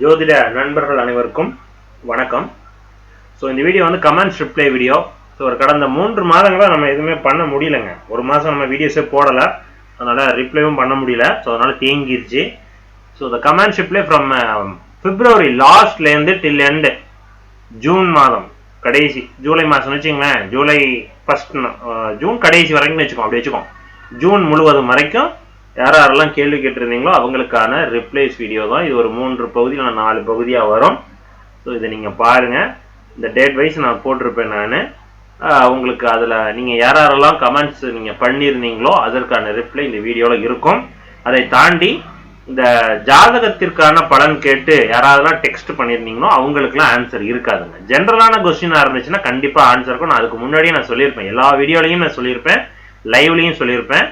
ஜோதிட நண்பர்கள் அனைவருக்கும் வணக்கம். ஸோ இந்த வீடியோ வந்து கமெண்ட்ஸ் ரிப்ளை வீடியோ. ஸோ ஒரு கடந்த 3 மாதங்களாக நம்ம எதுவுமே பண்ண முடியலைங்க. ஒரு மாதம் நம்ம வீடியோஸே போடலை, அதனால் ரிப்ளைவும் பண்ண முடியல. ஸோ அதனால் தேங்கிருச்சு. So the comments reply from February லாஸ்ட்லேருந்து டில் எண்டு ஜூன் மாதம் கடைசி, ஜூலை மாதம் வச்சுங்களேன், ஜூலை ஃபர்ஸ்ட் ஜூன் கடைசி வரைக்கும் வச்சுக்கோம், அப்படி வச்சுக்கோம். ஜூன் முழுவதும் வரைக்கும் யாரெல்லாம் கேள்வி கேட்டிருந்தீங்களோ அவங்களுக்கான ரிப்ளைஸ் வீடியோ தான் இது. ஒரு 3 பகுதியில் 4 பகுதியாக வரும். ஸோ இதை நீங்கள் பாருங்கள். இந்த டேட் வைஸ் நான் போட்டிருப்பேன். நான் உங்களுக்கு அதில் நீங்கள் யாரெல்லாம் கமெண்ட்ஸ் நீங்கள் பண்ணியிருந்தீங்களோ அதற்கான ரிப்ளை இந்த வீடியோவில் இருக்கும். அதை தாண்டி இந்த ஜாதகத்திற்கான பலன் கேட்டு யாராவதுலாம் டெக்ஸ்ட் பண்ணியிருந்தீங்களோ அவங்களுக்குலாம் ஆன்சர் இருக்காதுங்க. ஜென்ரலான கொஸ்டினாக இருந்துச்சுன்னா கண்டிப்பாக ஆன்சர் இருக்கும். நான் அதுக்கு முன்னாடியே நான் சொல்லியிருப்பேன், எல்லா வீடியோலையும் நான் சொல்லியிருப்பேன், லைவ்லையும் சொல்லியிருப்பேன்.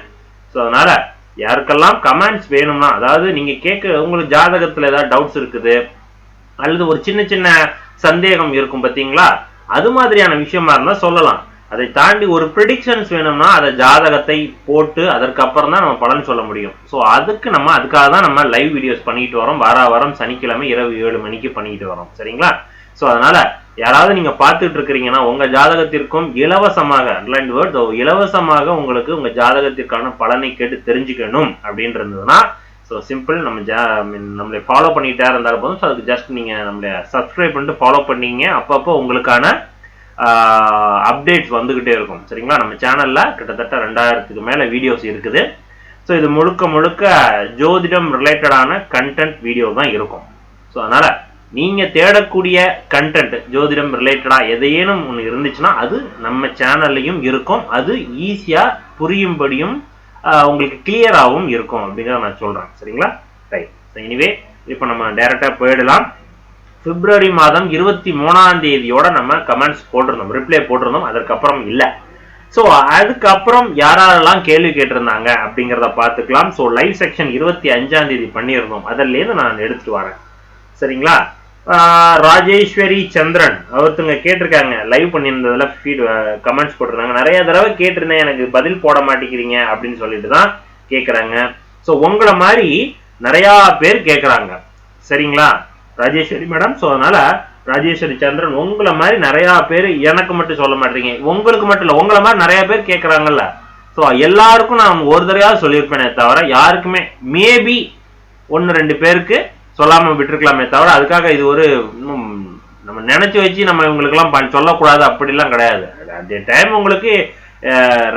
ஸோ அதனால் யாருக்கெல்லாம் கமெண்ட்ஸ் வேணும்னா, அதாவது நீங்கள் உங்களுக்கு ஜாதகத்தில் ஏதாவது டவுட்ஸ் இருக்குது அல்லது ஒரு சின்ன சின்ன சந்தேகம் இருக்கும் பார்த்தீங்களா, அது மாதிரியான விஷயமா இருந்தால் சொல்லலாம். அதை தாண்டி ஒரு ப்ரிடிக்ஷன்ஸ் வேணும்னா அதை ஜாதகத்தை போட்டு அதற்கப்புறம் தான் நம்ம பலன் சொல்ல முடியும். ஸோ அதுக்காக தான் நம்ம லைவ் வீடியோஸ் பண்ணிட்டு வரோம். வாரம் சனிக்கிழமை இரவு 7 மணிக்கு பண்ணிட்டு வரோம், சரிங்களா? ஸோ அதனால யாராவது நீங்க பார்த்துட்டு இருக்கிறீங்கன்னா உங்க ஜாதகத்திற்கும் இலவசமாக, அண்டர்லைன் வேர்ட், இலவசமாக உங்களுக்கு உங்க ஜாதகத்திற்கான பலனை கேட்டு தெரிஞ்சுக்கணும் அப்படின்னு இருந்ததுன்னா, ஸோ சிம்பிள், நம்மளை ஃபாலோ பண்ணிட்டே இருந்தாலும் போதும். ஸோ அதுக்கு ஜஸ்ட் நீங்க நம்மளை சப்ஸ்கிரைப் பண்ணிட்டு ஃபாலோ பண்ணீங்க, அப்பப்போ உங்களுக்கான அப்டேட்ஸ் வந்துகிட்டே இருக்கும், சரிங்களா? நம்ம சேனல்ல கிட்டத்தட்ட 2000க்கு மேல வீடியோஸ் இருக்குது. ஸோ இது முழுக்க ஜோதிடம் ரிலேட்டடான கண்டென்ட் வீடியோ தான் இருக்கும். ஸோ அதனால நீங்க தேடக்கூடிய கண்டென்ட் ஜோதிடம் ரிலேட்டடா எதையேனும் ஒன்று இருந்துச்சுன்னா அது நம்ம சேனல்லையும் இருக்கும். அது ஈஸியா புரியும்படியும் உங்களுக்கு கிளியராகவும் இருக்கும் அப்படிங்கிறத நான் சொல்றேன், சரிங்களா? ரைட். எனிவே இப்போ நம்ம டைரக்டா போயிடலாம். பிப்ரவரி மாதம் 23ஆம் தேதியோட நம்ம கமெண்ட்ஸ் போட்டிருந்தோம், ரிப்ளை போட்டிருந்தோம். அதற்கப்புறம் இல்லை. ஸோ அதுக்கப்புறம் யாரெல்லாம் கேள்வி கேட்டிருந்தாங்க அப்படிங்கிறத பார்த்துக்கலாம். ஸோ லைவ் செக்ஷன் 25ஆம் தேதி பண்ணியிருந்தோம், அதிலேருந்து நான் எடுத்துட்டு வரேன், சரிங்களா? ராஜேஸ்வரி சந்திரன் ஒருத்தங்க கேட்டிருக்காங்க, லைவ் பண்ணியிருந்ததுல கமெண்ட்ஸ் போட்டிருந்தாங்க. நிறைய தடவை கேட்டிருந்தேன், எனக்கு பதில் போட மாட்டேங்கிறீங்க அப்படின்னு சொல்லிட்டு தான் கேட்குறாங்க. ஸோ உங்களை மாதிரி நிறையா பேர் கேட்குறாங்க, சரிங்களா ராஜேஸ்வரி மேடம்? ஸோ அதனால ராஜேஸ்வரி சந்திரன், உங்களை மாதிரி நிறையா பேர், எனக்கு மட்டும் சொல்ல மாட்டீங்க, உங்களுக்கு மட்டும் இல்லை, உங்களை மாதிரி நிறைய பேர் கேட்குறாங்கல்ல. ஸோ எல்லாருக்கும் நான் ஒரு தடவையாவது சொல்லியிருப்பேனே தவிர யாருக்குமே மேபி 1-2 பேருக்கு சொல்லாம விட்டுருக்கலாமே தவிர, அதுக்காக இது ஒரு நம்ம நினைச்சு வச்சு நம்ம இவங்களுக்கெல்லாம் சொல்லக்கூடாது அப்படிலாம் கிடையாது. அதே டைம் உங்களுக்கு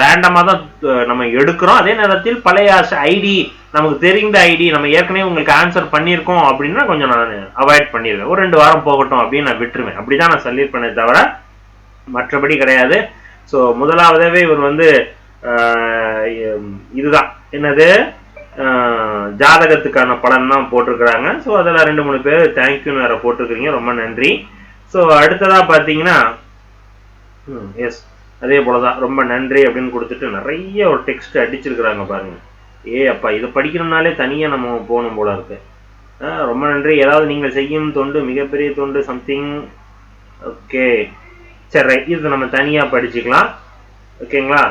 ரேண்டமா தான் நம்ம எடுக்கிறோம். அதே நேரத்தில் பழைய ஐடி, நமக்கு தெரிந்த ஐடி, நம்ம ஏற்கனவே உங்களுக்கு ஆன்சர் பண்ணியிருக்கோம் அப்படின்னா கொஞ்சம் நான் அவாய்ட் பண்ணிடுவேன். ஒரு 2 வாரம் போகட்டும் அப்படின்னு நான் விட்டுருவேன். அப்படிதான் நான் சொல்லியிருப்பேனே தவிர மற்றபடி கிடையாது. ஸோ முதலாவதாவே இவர் வந்து இதுதான் என்னது, ஜாதகத்துக்கான பலன் தான் போட்டிருக்கிறாங்க. ஸோ அதில் 2-3 பேர் தேங்க்யூன்னு வேற போட்டிருக்கிறீங்க, ரொம்ப நன்றி. ஸோ அடுத்ததா பார்த்தீங்கன்னா எஸ் அதே போலதான் ரொம்ப நன்றி அப்படின்னு கொடுத்துட்டு நிறைய ஒரு டெக்ஸ்ட் அடிச்சிருக்கிறாங்க பாருங்க. அப்பா, இதை படிக்கணும்னாலே தனியாக நம்ம போகணும் போல இருக்கு. ரொம்ப நன்றி. ஏதாவது நீங்கள் செய்யும் தொண்டு மிகப்பெரிய தொண்டு சம்திங். ஓகே, சரி, இது நம்ம தனியாக படிச்சுக்கலாம், ஓகேங்களா?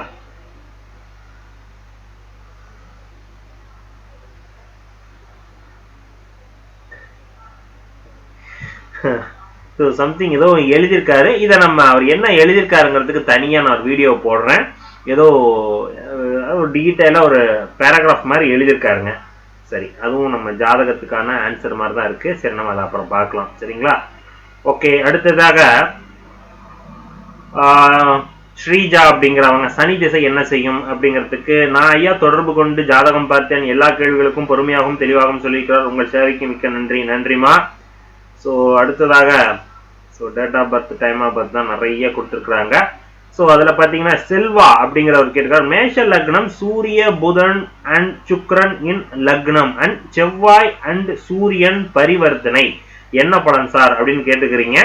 சம்திங் ஏதோ எழுதியிருக்காரு. இதை நம்ம அவர் என்ன எழுதியிருக்காருங்கிறதுக்கு தனியாக நான் ஒரு வீடியோ போடுறேன். ஏதோ ஒரு டீட்டெயிலாக ஒரு பேராகிராஃப் மாதிரி எழுதியிருக்காருங்க. சரி, அதுவும் நம்ம ஜாதகத்துக்கான ஆன்சர் மாதிரி தான் இருக்கு. சரி, நம்ம அதை அப்புறம் பார்க்கலாம், சரிங்களா? ஓகே, அடுத்ததாக ஸ்ரீஜா அப்படிங்கிறவங்க, சனி திசை என்ன செய்யும் அப்படிங்கிறதுக்கு நான் ஐயா தொடர்பு கொண்டு ஜாதகம் பார்த்தேன், எல்லா கேள்விகளுக்கும் பொறுமையாகவும் தெளிவாகவும் சொல்லியிருக்கிறார், உங்கள் சேவைக்கு மிக்க நன்றி. நன்றிமா. ஸோ அடுத்ததாக date of birth, time of birth தான் நிறைய கொடுத்துருக்குறாங்க. ஸோ அதில் பார்த்தீங்கன்னா செல்வா அப்படிங்கிறவர் கேட்டிருக்காரு, மேஷ லக்னம், சூரிய புதன் அண்ட் சுக்ரன் இன் லக்னம் அண்ட் செவ்வாய் அண்ட் சூரியன் பரிவர்த்தனை என்ன பலன் சார் அப்படின்னு கேட்டுக்கிறீங்க.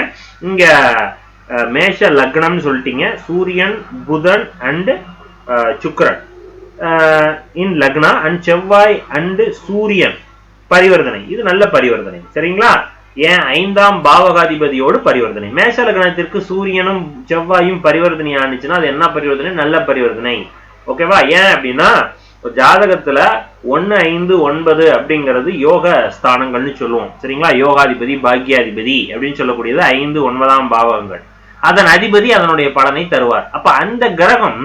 இங்க மேஷ லக்னம்னு சொல்லிட்டீங்க, சூரியன் புதன் அண்ட் சுக்ரன் இன் லக்னா அண்ட் செவ்வாய் அண்ட் சூரியன் பரிவர்த்தனை. இது நல்ல பரிவர்த்தனை, சரிங்களா? ஏன் 5ஆம் பாவகாதிபதியோடு பரிவர்த்தனை. மேஷ லக்னத்திற்கு சூரியனும் செவ்வாயும் பரிவர்த்தனை ஆனிச்சுன்னா அது என்ன பரிவர்த்தனை? நல்ல பரிவர்த்தனை, ஓகேவா? ஏன் அப்படின்னா ஜாதகத்துல 1, 5, 9 அப்படிங்கிறது யோக ஸ்தானங்கள்னு சொல்லுவோம். சரிங்களா? யோகாதிபதி பாக்கியாதிபதி அப்படின்னு சொல்லக்கூடியது 5, 9ஆம் பாவகங்கள். அதன் அதிபதி அதனுடைய பலனை தருவார். அப்ப அந்த கிரகம்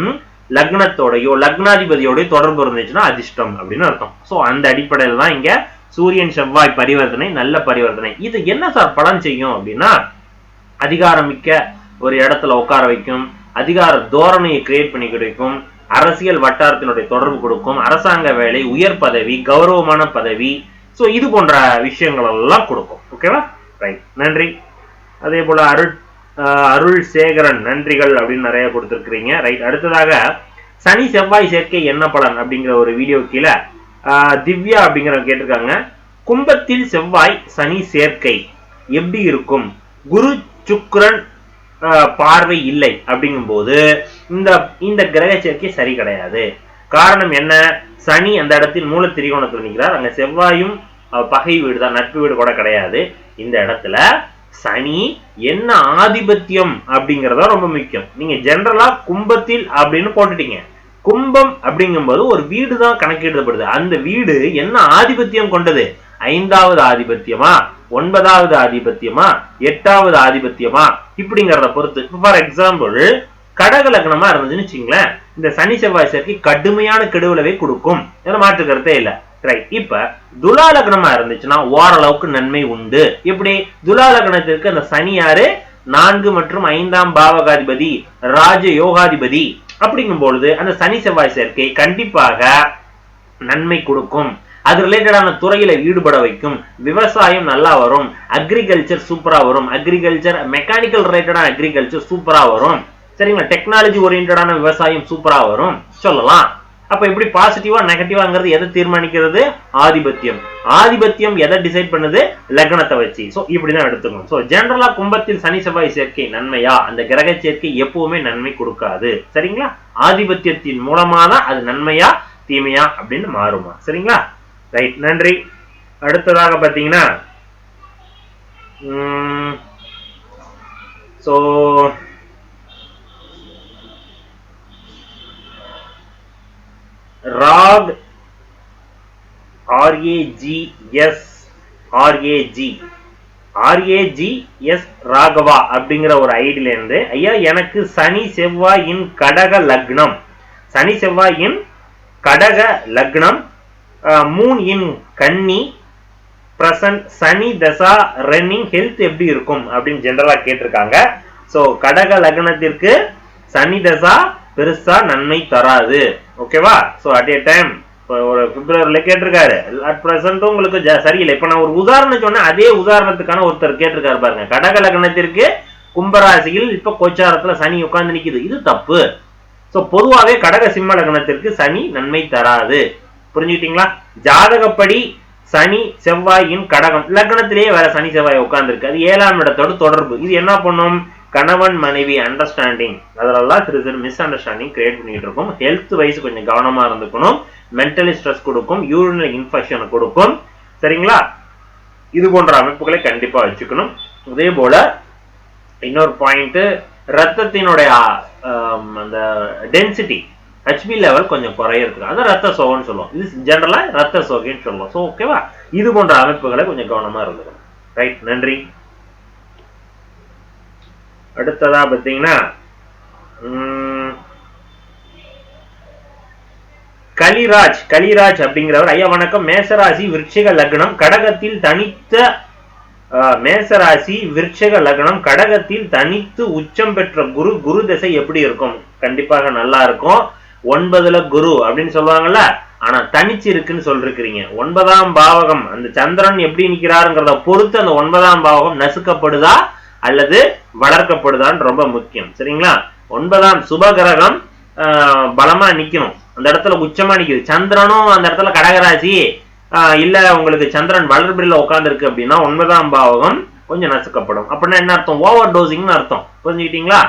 லக்னத்தோடையோ லக்னாதிபதியோட தொடர்பு இருந்துச்சுன்னா அதிர்ஷ்டம் அப்படின்னு அர்த்தம். சோ அந்த அடிப்படையில் தான் இங்க சூரியன் செவ்வாய் பரிவர்த்தனை நல்ல பரிவர்த்தனை. இது என்ன சார் பலன் செய்யும் அப்படின்னா, அதிகாரமிக்க ஒரு இடத்துல உட்கார வைக்கும், அதிகார தோரணையை கிரியேட் பண்ணி கிடைக்கும், அரசியல் வட்டாரத்தினுடைய தொடர்பு கொடுக்கும், அரசாங்க வேலை, உயர் பதவி, கௌரவமான பதவி, சோ இது போன்ற விஷயங்கள் எல்லாம் கொடுக்கும். ஓகேவா? ரைட், நன்றி. அதே போல அருள் சேகரன் நன்றிகள் அப்படின்னு நிறைய கொடுத்திருக்கிறீங்க. ரைட், அடுத்ததாக சனி செவ்வாய் சேர்க்கை என்ன பலன் அப்படிங்கிற ஒரு வீடியோ கீழே திவ்யா அப்படிங்கிறவங்க கேட்டிருக்காங்க. கும்பத்தில் செவ்வாய் சனி சேர்க்கை எப்படி இருக்கும்? குரு சுக்கிரன் பார்வை இல்லை அப்படிங்கும் போது இந்த கிரக சேர்க்கை சரி கிடையாது. காரணம் என்ன? சனி அந்த இடத்தில் மூல திரிகோணத்தில் நிற்கிறார். அங்க செவ்வாயும் பகை வீடு தான், நட்பு வீடு கூட கிடையாது. இந்த இடத்துல சனி என்ன ஆதிபத்தியம் அப்படிங்கறத ரொம்ப முக்கியம். நீங்க ஜெனரலா கும்பத்தில் அப்படின்னு போட்டுட்டீங்க. கும்பம் அப்படிங்கும்போது ஒரு வீடு தான் கணக்கிடப்படுது. அந்த வீடு என்ன ஆதிபத்தியம் கொண்டது? 5வது ஆதிபத்தியமா, 9வது ஆதிபத்தியமா, 8வது ஆதிபத்தியமா இப்படிங்கறத பொறுத்து. ஃபார் எக்ஸாம்பிள் கடக லக்னமா இருந்துச்சுன்னு வச்சுங்களேன், இந்த சனி செவ்வாய் சேர்க்கை கடுமையான கெடுவிளைவை கொடுக்கும், மாற்று கருத்தே இல்ல. ரைட், இப்ப துலா லக்னமா இருந்துச்சுன்னா ஓரளவுக்கு நன்மை உண்டு. எப்படி? துலா லக்னத்திற்கு அந்த சனி யாரு? 4 மற்றும் 5ஆம் பாவகாதிபதி, ராஜ யோகாதிபதி. அப்படிங்கும் பொழுது அந்த சனி செவ்வாய் சேர்க்கை கண்டிப்பாக நன்மை கொடுக்கும். அது ரிலேட்டடான துறையில ஈடுபட வைக்கும். விவசாயம் நல்லா வரும், அக்ரிகல்ச்சர் சூப்பரா வரும், அக்ரிகல்ச்சர் மெக்கானிக்கல் ரிலேட்டடான அக்ரிகல்ச்சர் சூப்பரா வரும். சரிங்களா? டெக்னாலஜி ஓரியன்டான விவசாயம் சூப்பரா வரும் சொல்லலாம். அப்ப இப்படி பாசிட்டிவா நெகட்டிவாங்கிறது எதை தீர்மானிக்கிறது? ஆதிபத்தியம். ஆதிபத்தியம் எதை டிசைட் பண்ணுது? லக்னத்தை வச்சு. சோ இப்படிதான் எடுத்துக்கணும். சோ ஜெனரலா கும்பத்தில் சனி செவ்வாய் சேர்க்கை நன்மையா? அந்த கிரக சேர்க்கை எப்பவுமே நன்மை கொடுக்காது. சரிங்களா? ஆதிபத்தியத்தின் மூலமா தான் அது நன்மையா தீமையா அப்படின்னு மாறுமா. சரிங்களா? ரைட், நன்றி. அடுத்ததாக பாத்தீங்கன்னா சோ ராக் RAGS ராகவா அப்படிங்கிற ஒரு ஐடியில இருந்து, ஐயா எனக்கு சனி செவ்வாயின் கடக லக்னம், சனி செவ்வாயின் கடக லக்னம், மூன் இன் கன்னி, பிரசன்ட் சனி தசா ரன்னிங், ஹெல்த் எப்படி இருக்கும் அப்படின்னு ஜெனரலா கேட்டிருக்காங்க. சோ கடக லக்னத்திற்கு சனி தசா பெருசா நன்மை தராது. ஓகேவா? சோ அட் ஏ டைம் ஒரு பிப்ரவரியில கேட்டிருக்காரு. அட் பிரசன்ட் உங்களுக்கு சரியில்லை. இப்ப நான் ஒரு உதாரணம் சொன்னேன், அதே உதாரணத்துக்கான ஒருத்தர் கேட்டிருக்காரு பாருங்க. கடக லக்னத்திற்கு கும்பராசியில் இப்ப கோச்சாரத்துல சனி உட்கார்ந்து நிக்குது, இது தப்பு. சோ பொதுவாகவே கடக சிம்ம லக்னத்திற்கு சனி நன்மை தராது. புரிஞ்சுக்கிட்டீங்களா? ஜாதகப்படி சனி செவ்வாயின் கடகம் லக்னத்திலேயே வேற சனி செவ்வாய் உட்கார்ந்து இருக்கு, அது 7ஆம் இடத்தோட தொடர்பு. இது என்ன பண்ணும்? கணவன் மனைவி அண்டர்ஸ்டாண்டிங் அதெல்லாம் சிறு சிறு மிஸ் அண்டர்ஸ்டாண்டிங் கிரியேட் பண்ணிட்டு இருக்கும். ஹெல்த் வைஸ் கொஞ்சம் கவனமா இருந்துக்கணும். மென்டலி ஸ்ட்ரெஸ் கொடுக்கும், யூரினரி இன்ஃபெக்ஷன் கொடுக்கும். சரிங்களா? இது போன்ற அமைப்புகளை கண்டிப்பா வச்சுக்கணும். அதே போல இன்னொரு பாயிண்ட், ரத்தத்தினுடைய அந்த டென்சிட்டி HB லெவல் கொஞ்சம் குறையிருக்கு, அதான் ரத்த சோகைன்னு சொல்லுவோம். இது ஜெனரலா ரத்த சோகைன்னு சொல்லுவோம். ஸோ ஓகேவா? இது போன்ற அமைப்புகளை கொஞ்சம் கவனமா இருந்துக்கணும். ரைட், நன்றி. அடுத்ததா பாத்தீங்கன்னா கலிராஜ் அப்படிங்கிறவர், ஐயா வணக்கம், மேசராசி விருச்சிக லக்னம் கடகத்தில் தனித்த மேசராசி விருச்சிக லக்னம் கடகத்தில் தனித்து உச்சம் பெற்ற குரு திசை எப்படி இருக்கும்? கண்டிப்பாக நல்லா இருக்கும். 9ல குரு அப்படின்னு சொல்லுவாங்கல்ல, ஆனா தனிச்சு இருக்குன்னு சொல்லிருக்கிறீங்க. 9ஆம் பாவகம் அந்த சந்திரன் எப்படி நிக்கிறாருங்கிறத பொறுத்து அந்த 9ஆம் பாவகம் நசுக்கப்படுதா அல்லது வளர்க்கப்படுதான்னு ரொம்ப முக்கியம். சரிங்களா? 9ஆம் சுப கிரகம் பலமா நிக்கணும், அந்த இடத்துல உச்சமா நிக்குது. சந்திரனும் அந்த இடத்துல கடகராசி இல்ல, உங்களுக்கு சந்திரன் வளர்பிரில உட்கார்ந்து இருக்கு அப்படின்னா 9ஆம் பாவகம் கொஞ்சம் நசுக்கப்படும். அப்படின்னா என்ன அர்த்தம்? ஓவர் டோசிங்னு அர்த்தம். புரிஞ்சுக்கிட்டீங்களா?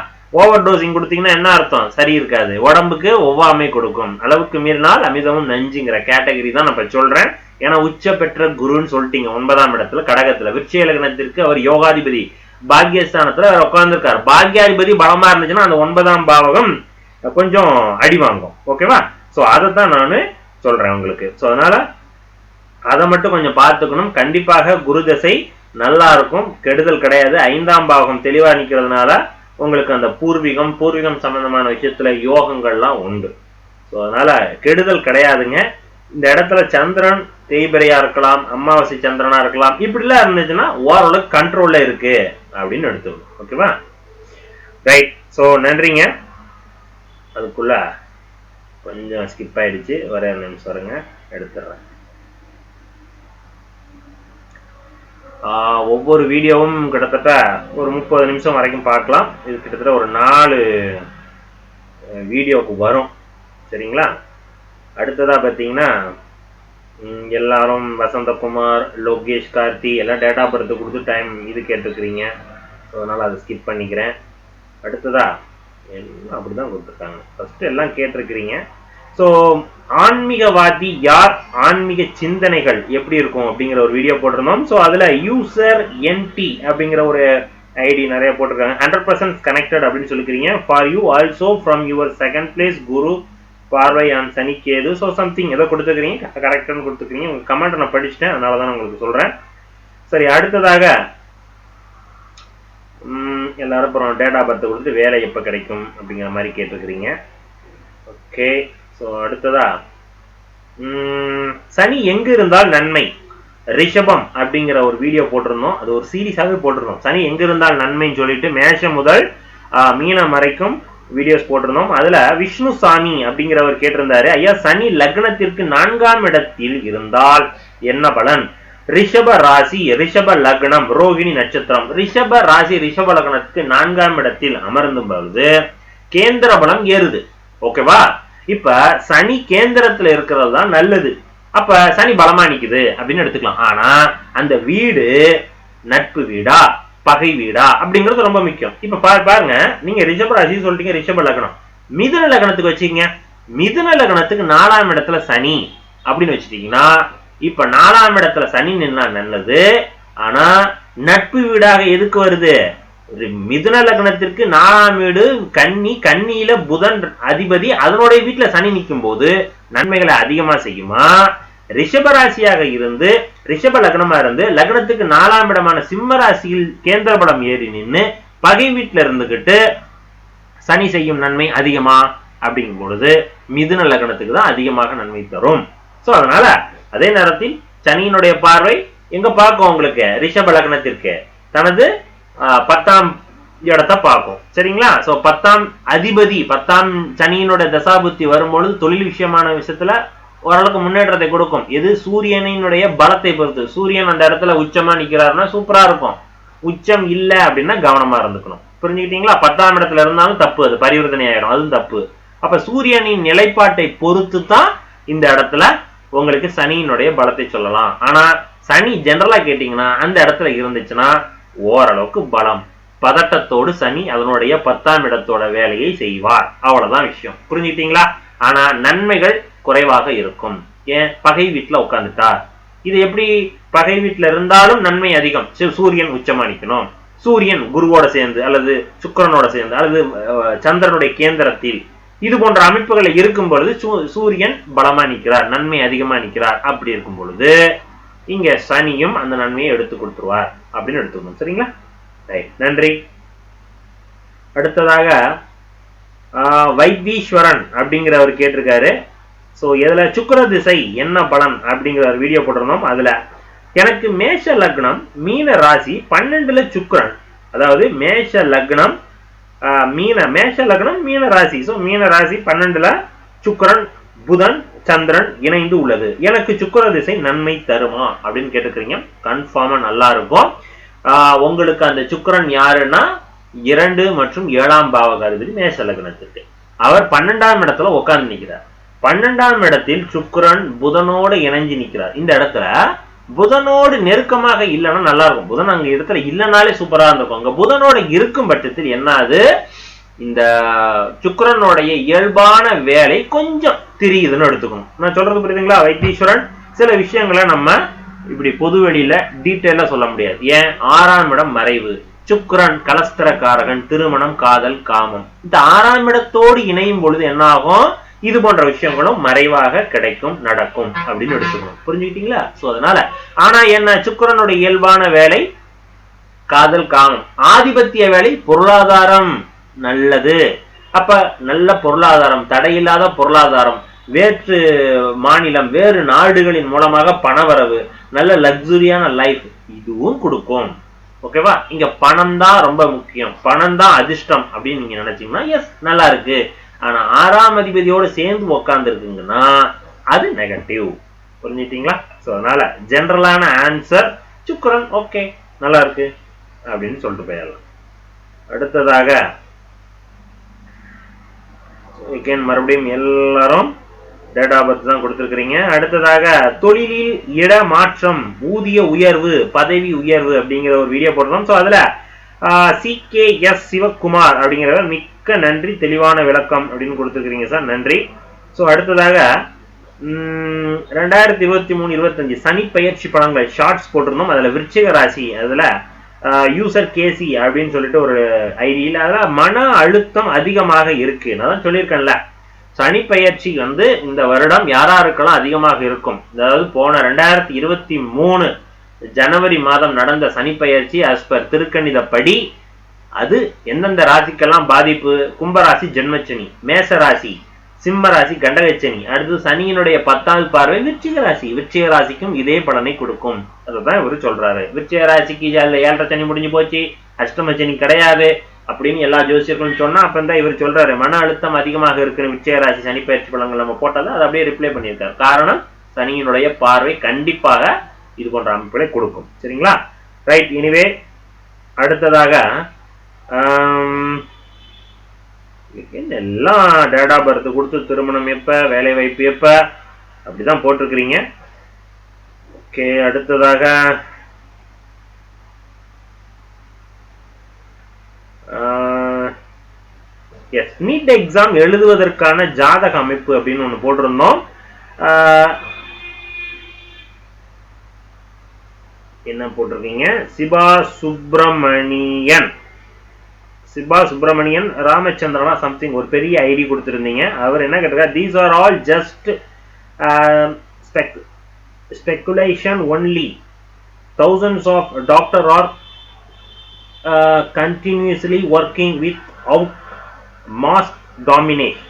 ஓவர் டோசிங் கொடுத்தீங்கன்னா என்ன அர்த்தம்? சரி இருக்காது, உடம்புக்கு ஒவ்வாமை கொடுக்கும். அளவுக்கு மீறினால் அமிதமும் நஞ்சுங்கிற கேட்டகரி தான் நான் இப்ப சொல்றேன். ஏன்னா உச்ச பெற்ற குருன்னு சொல்லிட்டீங்க 9ஆம் இடத்துல கடகத்துல. விருச்சிக லக்னத்திற்கு அவர் யோகாதிபதி பாக்கியஸ்தானத்துல அவர் உட்கார்ந்து இருக்காரு. பாக்கியாதிபதி பலமா இருந்துச்சுன்னா அந்த 9ஆம் பாவகம் கொஞ்சம் அடி வாங்கும். ஓகேவா? சோ அதைத்தான் நான் சொல்றேன் உங்களுக்கு. ஸோ அதனால அதை மட்டும் கொஞ்சம் பார்த்துக்கணும். கண்டிப்பாக குரு தசை நல்லா இருக்கும், கெடுதல் கிடையாது. 5ஆம் பாவகம் தெளிவா நிக்கிறதுனால உங்களுக்கு அந்த பூர்வீகம் சம்பந்தமான விஷயத்துல யோகங்கள்லாம் உண்டு. ஸோ அதனால கெடுதல் கிடையாதுங்க. இந்த இடத்துல சந்திரன் தேய்பிரையா இருக்கலாம், அமாவாசை சந்திரனா இருக்கலாம், இப்படிலாம் இருந்துச்சுன்னா ஓரளவுக்கு கண்ட்ரோல்ல இருக்கு அப்படின்னு எடுத்துக்கணும். ஓகேவா? ரைட். ஸோ நன்றிங்க. அதுக்குள்ள கொஞ்சம் ஸ்கிப் ஆயிடுச்சு, ஒரே நிமிஷம் வருங்க, எடுத்துடுறேன். ஒவ்வொரு வீடியோவும் கிட்டத்தட்ட ஒரு 30 நிமிஷம் வரைக்கும் பார்க்கலாம். இது கிட்டத்தட்ட ஒரு 4 வீடியோவுக்கு வரும். சரிங்களா? அடுத்ததா பார்த்தீங்கன்னா எல்லாரும் வசந்தகுமார், லோகேஷ், கார்த்தி எல்லாம் டேட்டா பர்த் கொடுத்து டைம் இது கேட்டுருக்கிறீங்க. ஸோ அதனால் அதை ஸ்கிப் பண்ணிக்கிறேன். அடுத்ததா எல்லாம் அப்படிதான் கொடுத்துருக்காங்க. ஃபர்ஸ்ட் எல்லாம் கேட்டிருக்கிறீங்க. ஸோ ஆன்மீகவாதி யார், ஆன்மீக சிந்தனைகள் எப்படி இருக்கும் அப்படிங்கிற ஒரு வீடியோ போட்டிருந்தோம். ஸோ அதில் யூசர் என்டி அப்படிங்கிற ஒரு ஐடி நிறைய போட்டிருக்காங்க. 100% கனெக்டட் அப்படின்னு சொல்லிக்கிறீங்க. For you also from your second place Guru பார்வை on Shani Ketu. So something ஏதோ கொடுத்துக்கிறீங்க, கரெக்டானு கொடுத்துக்கிறீங்க. உங்கள் கமெண்ட் நான் படிச்சுட்டேன், அதனால தான் உங்களுக்கு சொல்கிறேன். சரி, அடுத்ததாக எல்லாரும் அப்புறம் டேட்டா பர்த் கொடுத்துட்டு வேலை எப்போ கிடைக்கும் அப்படிங்கிற மாதிரி கேட்டிருக்கிறீங்க. ஓகே. ஸோ அடுத்ததா சனி எங்க இருந்தால் நன்மை, ரிஷபம் அப்படிங்கிற ஒரு வீடியோ போட்டிருந்தோம். அது ஒரு சீரீஸாகவே போட்டிருந்தோம். சனி எங்க இருந்தால் நன்மைன்னு சொல்லிட்டு மேஷம் முதல் மீனம் வரைக்கும் வீடியோஸ் போட்டிருந்தோம். அதுல விஷ்ணு சாமி அப்படிங்கிறவர் கேட்டிருந்தாரு, ஐயா சனி லக்னத்திற்கு 4ஆம் இடத்தில் இருந்தால் என்ன பலன்? ரிஷப ராசி, ரிஷப லக்னம், ரோகிணி நட்சத்திரம். ரிஷப ராசி, ரிஷப லக்னத்துக்கு 4ஆம் இடத்தில் அமர்ந்தும் பொழுது கேந்திர பலம் ஏறுது. ஓகேவா? இப்ப சனி கேந்திரத்துல இருக்கிறது தான் நல்லது. அப்ப சனி பலமா நிக்குது அப்படின்னு எடுத்துக்கலாம். ஆனா அந்த வீடு நட்பு வீடா பகை வீடா அப்படிங்கிறது ரொம்ப முக்கியம். இப்ப பாருங்க, நீங்க ரிஷப ராசி சொல்லிட்டீங்க, ரிஷப லக்னம். மிதுன லக்னத்துக்கு வச்சுக்கீங்க. மிதுன லக்னத்துக்கு 4ஆம் இடத்துல சனி அப்படின்னு வச்சுட்டீங்கன்னா, இப்ப 4ஆம் இடத்துல சனி நின்னா நல்லது. ஆனா நட்பு வீடாக எதுக்கு வருது? மிதுன லக்னத்திற்கு 4ஆம் வீடு கன்னி, கன்னியில புதன் அதிபதி, அதனுடைய வீட்டுல சனி நிற்கும் போது நன்மைகளை அதிகமா செய்யுமா? ரிஷபராசியாக இருந்து ரிஷப லக்னமா இருந்து லக்னத்துக்கு 4ஆம் இடமான சிம்ம ராசியில் கேந்திர பலம் ஏறி நின்று பகை வீட்டுல இருந்துகிட்டு சனி செய்யும் நன்மை அதிகமா அப்படிங்கும் பொழுது மிதுன லக்னத்துக்கு தான் அதிகமாக நன்மை தரும். சோ அதனால அதே நேரத்தில் சனியினுடைய பார்வை எங்க பார்க்கும்? உங்களுக்கு ரிஷப லக்னத்திற்கு தனது 10ஆம் இடத்தை பார்க்கும். சரிங்களா? சோ 10ஆம் அதிபதி, 10ஆம் சனியினுடைய தசாபுத்தி வரும்பொழுது தொழில் விஷயமான விஷயத்துல ஓரளவுக்கு முன்னேற்றத்தை கொடுக்கும். எது? சூரியனினுடைய பலத்தை பொறுத்து. சூரியன் அந்த இடத்துல உச்சமா நிக்கிறாருன்னா சூப்பரா இருக்கும். உச்சம் இல்ல அப்படின்னா கவனமா இருந்துக்கணும். புரிஞ்சுக்கிட்டீங்களா? 10ஆம் இடத்துல இருந்தாலும் தப்பு, அது பரிவர்த்தனை ஆயிடும், அதுவும் தப்பு. அப்ப சூரியனின் நிலைப்பாட்டை பொறுத்து தான் இந்த இடத்துல உங்களுக்கு சனியினுடைய பலத்தை சொல்லலாம். ஆனா சனி ஜெனரலா கேட்டீங்கன்னா அந்த இடத்துல இருந்துச்சுன்னா ஓரளவுக்கு பலம், பதட்டத்தோடு சனி அதனுடைய 10ஆம் இடத்தோட வேலையை செய்வார். அவ்வளவுதான் விஷயம். புரிஞ்சுக்கிட்டீங்களா? ஆனா நன்மைகள் குறைவாக இருக்கும். ஏன்? பகை வீட்டுல உட்கார்ந்துட்டார். இது எப்படி? பகை வீட்டுல இருந்தாலும் நன்மை அதிகம். சூரியன் உச்சமா நிக்கணும், சூரியன் குருவோட சேர்ந்து அல்லது சுக்கிரனோட சேர்ந்து அல்லது சந்திரனுடைய கேந்திரத்தில், இது போன்ற அமைப்புகளை இருக்கும் பொழுது சூரியன் பலமா நிற்கிறார், நன்மை அதிகமா நிற்கிறார். அப்படி இருக்கும் பொழுது இங்க சனியும் அந்த நன்மையை எடுத்து கொடுத்துருவார் அப்படின்னு எடுத்துக்கணும். சரிங்களா? நன்றி. அடுத்ததாக வைத்தீஸ்வரன் அப்படிங்கிறவர் கேட்டிருக்காரு. சோ இதுல சுக்கிர திசை என்ன பலன் அப்படிங்கிற ஒரு வீடியோ போட்டிருந்தோம். அதுல எனக்கு மேஷ லக்னம் மீன ராசி 12ல சுக்கிரன், அதாவது மேஷ லக்னம் மேஷ லக்னம் மீன ராசி. சோ மீன ராசி 12ல சுக்கிரன் புதன் சந்திரன் இணைந்து உள்ளது. எனக்கு சுக்கிர திசை நன்மை தருமா அப்படின்னு கேட்டுக்கிறீங்க. கன்ஃபார்மா நல்லா இருக்கும். உங்களுக்கு அந்த சுக்கிரன் யாருன்னா 2 மற்றும் 7ஆம் பாவகாதிபதி மேஷ லக்னத்திற்கு. அவர் 12ஆம் இடத்துல உட்கார்ந்து நிற்கிறார். 12ஆம் இடத்தில் சுக்கிரன் புதனோடு இணைஞ்சு நிற்கிறார். இந்த இடத்துல புதனோடு நெருக்கமாக இல்லைன்னா நல்லா இருக்கும். புதன் அங்க இடத்துல இல்லைனாலே சூப்பரா இருந்திருக்கும். அங்க புதனோட இருக்கும் பட்சத்தில் என்னாது? இந்த சுக்கிரனுடைய இயல்பான வேலை கொஞ்சம் தெரியுதுன்னு எடுத்துக்கணும். நான் சொல்றது புரியுதுங்களா? வைத்தீஸ்வரன் சில விஷயங்களை நம்ம இப்படி பொது வெளியில டீட்டெயிலா சொல்ல முடியாது. ஏன்? 6ஆம் இடம் மறைவு, சுக்கிரன் கலஸ்திரக்காரகன், திருமணம், காதல், காமம். இந்த 6ஆம் இடத்தோடு இணையும் பொழுது என்ன ஆகும்? இது போன்ற விஷயங்களும் மறைவாக கிடைக்கும், நடக்கும் அப்படின்னு எடுத்துக்கணும். புரிஞ்சுக்கிட்டீங்களா? சோ அதனால ஆனா என்ன, சுக்கிரனுடைய இயல்பான வேலை காதல், காமம். ஆதிபத்திய வேலை பொருளாதாரம். நல்லது. அப்ப நல்ல பொருளாதாரம், தடையில்லாத பொருளாதாரம், வேற்று மாநிலம், வேறு நாடுகளின் மூலமாக பணவரவு, நல்ல லக்ஸுரியான லைஃப், இதுவும் கொடுக்கும். ஓகேவா? இங்க பணம் தான் ரொம்ப முக்கியம், பணம் தான் அதிர்ஷ்டம் அப்படின்னு நீங்க நினைச்சீங்கன்னா எஸ் நல்லா இருக்கு. ஆனா 6ஆம் அதிபதியோட சேர்ந்து உட்கார்ந்து இருக்குங்கன்னா அது நெகட்டிவ். புரிஞ்சுட்டீங்களா? சோ அதனால ஜெனரலான ஆன்சர் சுக்கிரன் ஓகே நல்லா இருக்கு அப்படின்னு சொல்லிட்டு போயிடலாம். அடுத்ததாக மறுபடியும் எல்லாரும் டேட் ஆஃப் பர்த் தான் கொடுத்திருக்கிறீங்க. அடுத்ததாக தொழிலில் இட மாற்றம், ஊதிய உயர்வு, பதவி உயர்வு அப்படிங்கிற ஒரு வீடியோ போடுறோம். ஸோ அதுல CKS சிவகுமார் அப்படிங்கிறவர் மிக்க நன்றி, தெளிவான விளக்கம் அப்படின்னு கொடுத்துருக்கிறீங்க சார், நன்றி. ஸோ அடுத்ததாக 2023-25 சனி பயிற்சி படங்கள் ஷார்ட்ஸ் போட்டிருந்தோம். அதுல விருச்சிக ராசி, அதுல யூசர் கேசி அப்படின்னு சொல்லிட்டு ஒரு ஐடியில் அதில் மன அழுத்தம் அதிகமாக இருக்கு. நான் தான் சொல்லியிருக்கேன்ல, சனி பயிற்சி வந்து இந்த வருடம் யாராருக்கெல்லாம் அதிகமாக இருக்கும். அதாவது போன 2023 ஜனவரி மாதம் நடந்த சனி பயிற்சி ஆஸ் பர் திருக்கணிதப்படி அது எந்தெந்த ராசிக்கெல்லாம் பாதிப்பு. கும்பராசி ஜென்மச்சனி, மேச ராசி சிம்ம ராசி கண்டகச்சனி, அடுத்து சனியினுடைய 10வது பார்வை விருச்சிக ராசி. விருச்சிக ராசிக்கும் இதே பலனை கொடுக்கும். அதான் இவரு சொல்றாரு. விருச்சிக ராசிக்கு 7.5 சனி முடிஞ்சு போச்சு, அஷ்டம சனி கிடையாது அப்படின்னு எல்லா ஜோசியர்களும் சொன்னா அப்ப தான் இவர் சொல்றாரு மன அழுத்தம் அதிகமாக இருக்கிற விருச்சிக ராசி சனி பயிற்சி பலன்கள் நம்ம போட்டதை அதை அப்படியே ரிப்ளை பண்ணியிருக்காரு. காரணம் சனியினுடைய பார்வை கண்டிப்பாக இது போன்ற அமைப்புகளை கொடுக்கும். சரிங்களா? ரைட். எனிவே அடுத்ததாக எல்லாம் டேட் ஆஃப் பர்த் கொடுத்து திருமணம் எப்ப, வேலை வாய்ப்பு எப்ப அப்படிதான் போட்டிருக்கிறீங்க. ஓகே. அடுத்ததாக நீட் எக்ஸாம் எழுதுவதற்கான ஜாதக அமைப்பு அப்படின்னு ஒண்ணு போட்டிருந்தோம். என்ன போட்டிருக்கீங்க? சிபா சுப்பிரமணியன் ராமச்சந்திரனா சம்திங் ஒரு பெரிய ஐடி கொடுத்திருந்தீங்க. அவர் என்ன கேட்டிருக்காரு, these are all just speculation only. Thousands of doctors are continuously working without mass domination.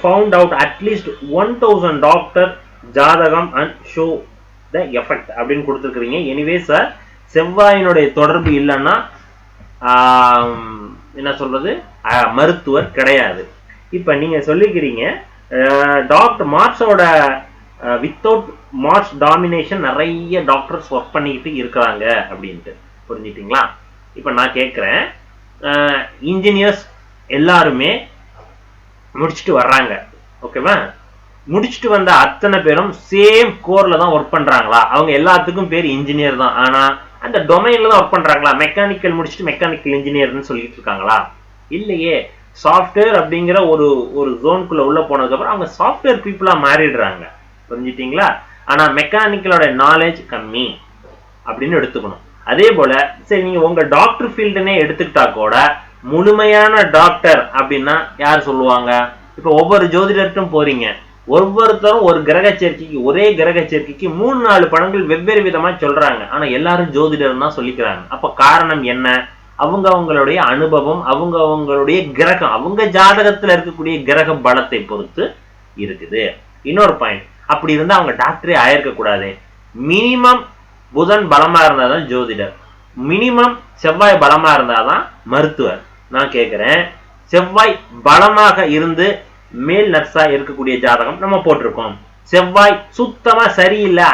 Found out at least 1000 doctor ஜாதகம் and show the effect அப்படின்னு கொடுத்துருக்கீங்க. எனிவே சார், செவ்வாயினுடைய தொடர்பு இல்லைன்னா என்ன சொல்றது, மருத்துவர் கிடையாது. இப்ப நீங்க சொல்லிக்கிறீங்க டாக்டர் மார்க்ஸோட வித்தவுட் மார்க்ஸ் டாமினேஷன் நிறைய டாக்டர்ஸ் ஒர்க் பண்ணிக்கிட்டு இருக்கிறாங்க அப்படின்ட்டு. புரிஞ்சுட்டீங்களா? இப்ப நான் கேட்கிறேன், இன்ஜினியர்ஸ் எல்லாருமே முடிச்சுட்டு வர்றாங்க. ஓகேவா? முடிச்சுட்டு வந்த அத்தனை பேரும் சேம் கோர்ல தான் ஒர்க் பண்றாங்களா? அவங்க எல்லாத்துக்கும் பேர் இன்ஜினியர் தான், ஆனா அந்த டொமைன்ல தான் ஒர்க் பண்றாங்களா? மெக்கானிக்கல் முடிச்சுட்டு மெக்கானிக்கல் இன்ஜினியர்னு சொல்லிட்டு இருக்காங்களா? இல்லையே. சாஃப்ட்வேர் அப்படிங்கிற ஒரு ஜோனுக்குள்ள உள்ள போனதுக்கு அப்புறம் அவங்க சாஃப்ட்வேர் பீப்புளா மாறிடுறாங்க. புரிஞ்சுட்டீங்களா? ஆனா மெக்கானிக்கலோட நாலேஜ் கம்மி அப்படின்னு எடுத்துக்கணும். அதே போல சரி, நீங்க உங்க டாக்டர் ஃபீல்டுனே எடுத்துக்கிட்டா கூட முழுமையான டாக்டர் அப்படின்னா யார் சொல்லுவாங்க? இப்ப ஒவ்வொரு ஜோதிடர்கிட்டும் போறீங்க, ஒவ்வொருத்தரும் ஒரு கிரக சேர்க்கைக்கு, ஒரே கிரக சேர்க்கைக்கு 3-4 படங்கள் வெவ்வேறு விதமா சொல்றாங்க. ஆனா எல்லாரும் ஜோதிடர் தான் சொல்லிக்கிறாங்க. அப்ப காரணம் என்ன? அவங்க அவங்களுடைய அனுபவம், அவங்க அவங்களுடைய கிரகம், அவங்க ஜாதகத்துல இருக்கக்கூடிய கிரக பலத்தை பொறுத்து இருக்குது. இன்னொரு பாயிண்ட், அப்படி இருந்தா அவங்க டாக்டரே ஆயிருக்க கூடாது. மினிமம் புதன் பலமா இருந்தாதான் ஜோதிடர், மினிமம் செவ்வாய் பலமா இருந்தாதான் மருத்துவர். நான் கேட்கிறேன், செவ்வாய் பலமாக இருந்து மேல் நர்ஸா இருக்கக்கூடிய ஜாதகம் நம்ம போட்டிருக்கோம். செவ்வாய் சுத்தமா சரியில்லை,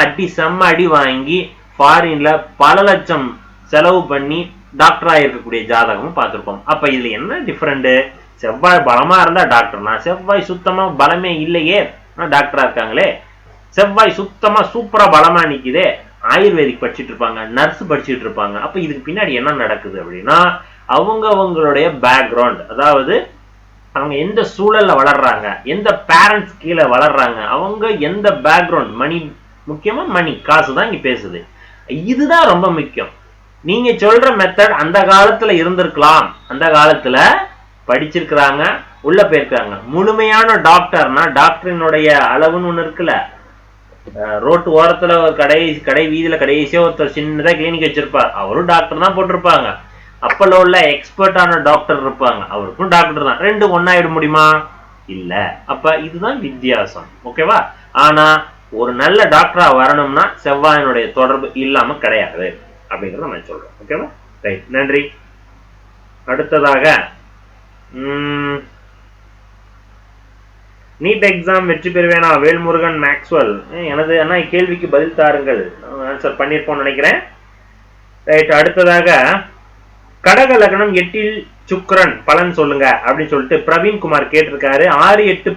அடி செம்ம அடி வாங்கி ஃபாரின்ல பல லட்சம் செலவு பண்ணி டாக்டரா இருக்கக்கூடிய ஜாதகமும் பார்த்திருக்கோம். அப்ப இதுல என்ன டிஃபரெண்ட்? செவ்வாய் பலமா இருந்தா டாக்டர்னா, செவ்வாய் சுத்தமா பலமே இல்லையே டாக்டரா இருக்காங்களே. செவ்வாய் சுத்தமா சூப்பரா பலமா நிக்குதே, ஆயுர்வேதிக் படிச்சுட்டு இருப்பாங்க, நர்ஸ் படிச்சுட்டு இருப்பாங்க. அப்ப இதுக்கு பின்னாடி என்ன நடக்குது அப்படின்னா, அவங்களுடைய பேக்ரவுண்ட், அதாவது அவங்க எந்த சூழல்ல வளர்றாங்க, எந்த பேரண்ட்ஸ் கீழே வளர்றாங்க, அவங்க எந்த பேக்ரவுண்ட், மணி முக்கியமா மணி, காசு தான் இங்க பேசுது. இதுதான் ரொம்ப முக்கியம். நீங்க சொல்ற மெத்தட் அந்த காலத்துல இருந்திருக்கலாம், அந்த காலத்துல படிச்சிருக்கிறாங்க, உள்ள போயிருக்காங்க. முழுமையான டாக்டர்னா டாக்டரினுடைய அளவுன்னு ஒண்ணு இருக்குல்ல, ரோட்டு ஓரத்துல ஒரு கடை வீதியில கடைசியா ஒருத்தர் சின்னதா கிளினிக் வச்சிருப்பார், அவரும் டாக்டர் தான் போட்டிருப்பாங்க. அப்பல உள்ள எக்ஸ்பர்ட்டான டாக்டர் இருப்பாங்க, அவருக்கும் டாக்டர் தான். ரெண்டு ஒன்னாயிட முடியுமா? இல்ல. அப்ப இதுதான் வித்தியாசம். ஓகேவா? ஆனா ஒரு நல்ல டாக்டரா வரணும்னா செவ்வாயினுடைய தொடர்பு இல்லாம கிடையாது அப்படிங்கறத நான் சொல்றேன். ஓகேவா? ரைட், நன்றி. அடுத்ததாக நீட் எக்ஸாம் வெற்றி பெறுவேனா? வேல்முருகன் மேக்ஸ்வெல். எனது அண்ணா கேள்விக்கு பதில் தாருங்கள். ஆன்சர் பண்ணிருப்போம் நினைக்கிறேன். ரைட். அடுத்ததாக கடக லக்னம் 8 சுக்கிரன் பலன் சொல்லுங்க அப்படின்னு சொல்லிட்டு பிரவீன்குமார் கேட்டிருக்காரு. 6, 8,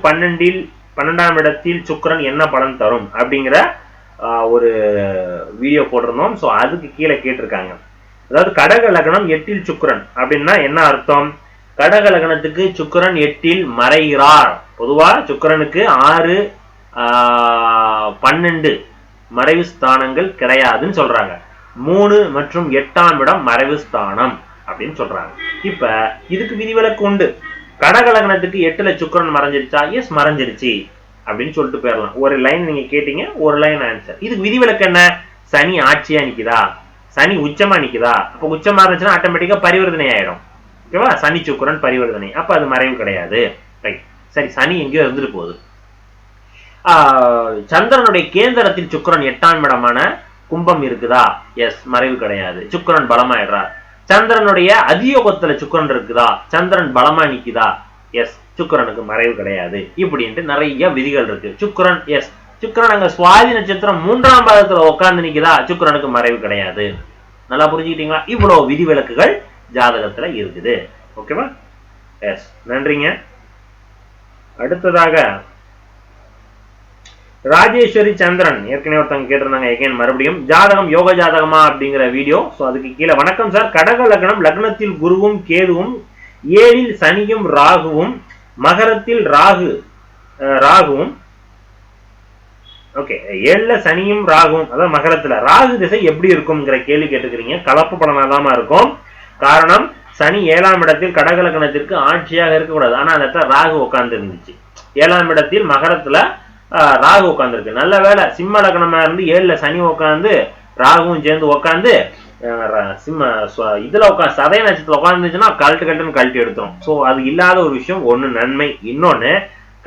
12ஆம் இடத்தில் சுக்கிரன் என்ன பலன் தரும் அப்படிங்கிற ஒரு வீடியோ போட்டிருந்தோம். ஸோ அதுக்கு கீழே கேட்டிருக்காங்க. அதாவது கடக லக்னம் 8 சுக்கிரன் அப்படின்னா என்ன அர்த்தம்? கடக லக்னத்துக்கு சுக்கிரன் 8 மறைகிறார். பொதுவா சுக்கிரனுக்கு 6, 12 மறைவு ஸ்தானங்கள் கிடையாதுன்னு சொல்றாங்க. 3 மற்றும் 8ஆம் இடம் மறைவு ஸ்தானம் அப்படின்னு சொல்றாங்க. இப்ப இதுக்கு விதிவிலக்கு உண்டு. கடக லக்னத்துக்கு 8ல சுக்கிரன் மறைஞ்சிருச்சா? எஸ், மறைஞ்சிருச்சு அப்படின்னு சொல்லிட்டு போயிடலாம். ஒரு லைன் நீங்க கேட்டீங்க, ஒரு லைன் ஆன்சர். இதுக்கு விதிவிலக்கு என்ன? சனி ஆட்சியா நிக்குதா, சனி உச்சமா நிக்குதா? அப்ப உச்சமா இருந்துச்சுன்னா ஆட்டோமேட்டிக்கா பரிவர்த்தனை ஆயிடும். ஓகேவா? சனி சுக்கிரன் பரிவர்த்தனை, அப்ப அது மறைவு கிடையாது. ரைட். சரி, சனி எங்கேயோ இருந்துட்டு போகுது. சந்திரனுடைய கேந்திரத்தில் சுக்கிரன் 8ஆம் இடமான கும்பம் இருக்குதா? எஸ், மறைவு கிடையாது. சுக்கிரன் பலமாயிடுறார். சந்திரனுடைய அதியோகத்துல சுக்கிரன் இருக்குதா? சந்திரன் பலமா நிக்குதா? எஸ், சுக்கிரனுக்கு மறைவு கிடையாது. இப்படின்ட்டு நிறைய விதிகள் இருக்கு. சுக்கிரன் எஸ், சுக்கிரன் அங்க சுவாதி நட்சத்திரம் 3ஆம் பாதத்துல உட்கார்ந்து நிக்குதா? சுக்கிரனுக்கு மறைவு கிடையாது. நல்லா புரிஞ்சுக்கிட்டீங்களா? இவ்வளவு விதிவிலக்குகள் ஜாதகத்துல இருக்குது. ஓகேவா? எஸ், நன்றிங்க. அடுத்ததாக ராஜேஸ்வரி சந்திரன் ஏற்கனவே ஒருத்தவங்க கேட்டிருந்தாங்க. எகைன் மறுபடியும் ஜாதகம் யோக ஜாதகமா அப்படிங்கிற வீடியோ. ஸோ அதுக்கு கீழே வணக்கம் சார், கடக லக்னம், லக்னத்தில் குருவும் கேதுவும், 7ல் சனியும் ராகுவும், மகரத்தில் ராகுவும் ஓகே 7ல சனியும் ராகுவும், அதாவது மகரத்துல ராகு திசை எப்படி இருக்கும்ங்கிற கேள்வி கேட்டுக்கிறீங்க. கலப்பு பலனாதாம இருக்கும். காரணம், சனி 7ஆம் இடத்தில் கடக லக்னத்திற்கு ஆட்சியாக இருக்கக்கூடாது. ஆனா அந்த இடத்துல ராகு உட்கார்ந்து இருந்துச்சு. 7ஆம் இடத்தில் மகரத்துல ராகு உட்காந்துருக்கு. நல்ல வேலை, சிம்ம லக்னமா இருந்து 7ல சனி உட்காந்து ராகுவும் சேர்ந்து உட்காந்து இதுல உட்காந்து சதய நட்சத்திரத்துல உட்காந்துச்சுன்னா கழட்டு எடுத்துரும். ஸோ அது இல்லாத ஒரு விஷயம் ஒண்ணு நன்மை. இன்னொன்னு,